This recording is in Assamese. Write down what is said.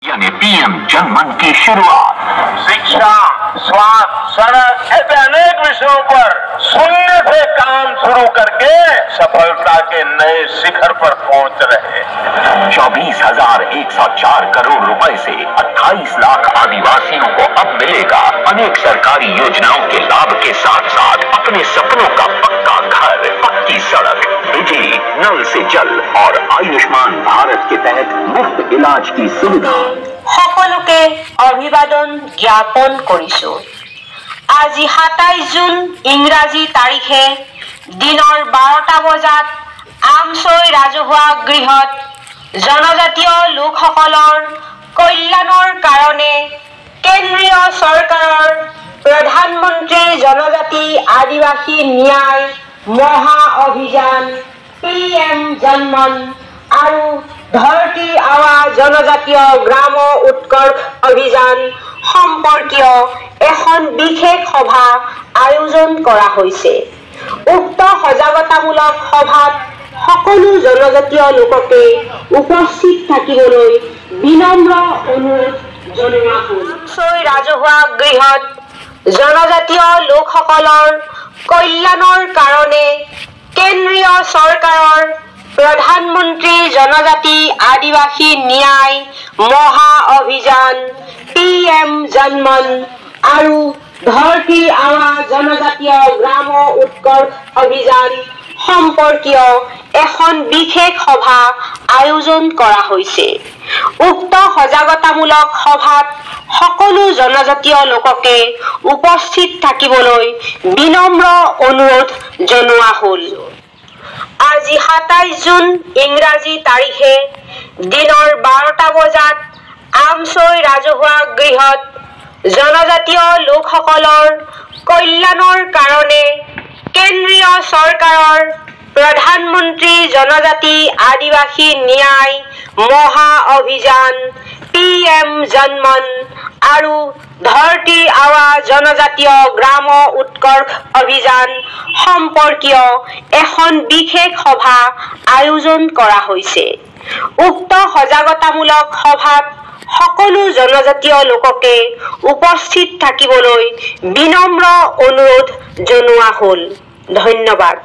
यानी पीएम जन मन की शुरुआत। शिक्षा, स्वास्थ्य, सड़क ऐसे अनेक विषयों पर शून्य से काम शुरू करके सफलता के नए शिखर पर पहुंच रहे। 24,104 करोड़ रुपए से 28 लाख आदिवासियों को अब मिलेगा अनेक सरकारी योजनाओं के लाभ के साथ साथ अपने सपनों का पक्का घर, पक्की सड़क, बिजली, नल से जल और आयुष्मान भारत के तहत मुफ्त इलाज की सुविधा। সকলোকে অভিবাদন জ্ঞাপন কৰিছো। আজি 27 জুন ইংৰাজী তাৰিখে দিনৰ 12টা বজাত আমছৈ ৰাজহুৱা গৃহত জনজাতীয় লোকসকলৰ কল্যাণৰ কাৰণে কেন্দ্ৰীয় চৰকাৰৰ প্ৰধানমন্ত্ৰী জনজাতি আদিবাসী ন্যায় মহা অভিযান PM জনমন আৰু ধৰতি আৱা জনজাতীয় গ্ৰাম উৎকৰ্ষ অভিযান সম্পৰ্কীয় এখন বিশেষ সভা আয়োজন কৰা হৈছে। উক্ত সজাগতামূলক সভাত সকলো জনজাতীয় লোককে উপস্থিত থাকিবলৈ বিনম্ৰ অনুৰোধ জনোৱা হ'ল। ৰাজহুৱা গৃহত জনজাতীয় লোকসকলৰ কল্যাণৰ কাৰণে কেন্দ্ৰীয় চৰকাৰৰ প্ৰধানমন্ত্ৰী জনজাতি আদিবাসী ন্যায় মহা অভিযান PM জনমন আৰু ধৰতি আৱা জনজাতীয় গ্ৰাম উৎকৰ্ষ অভিযান সম্পৰ্কীয় এখন বিশেষ সভা আয়োজন কৰা হৈছে। উক্ত সজাগতামূলক সভাত সকলো জনজাতীয় লোককে উপস্থিত থাকিবলৈ বিনম্ৰ অনুৰোধ জনোৱা হ'ল। আজি 27 জুন ইংৰাজী তাৰিখে দিনৰ 12টা বজাত আমছৈ ৰাজহুৱা গৃহত জনজাতীয় লোকসকলৰ কল্যাণৰ কাৰণে কেন্দ্ৰীয় চৰকাৰৰ প্ৰধানমন্ত্ৰী জনজাতি আদিবাসী ন্যায় মহা অভিযান PM জনমন আৰু ধৰতি আৱা জনজাতীয় গ্ৰাম উৎকৰ্ষ অভিযান সম্পৰ্কীয় এখন বিশেষ সভা আয়োজন কৰা হৈছে। উক্ত সজাগতামূলক সভাত সকলো জনজাতীয় লোককে উপস্থিত থাকিবলৈ বিনম্ৰ অনুৰোধ জনোৱা হ'ল। ধন্যবাদ।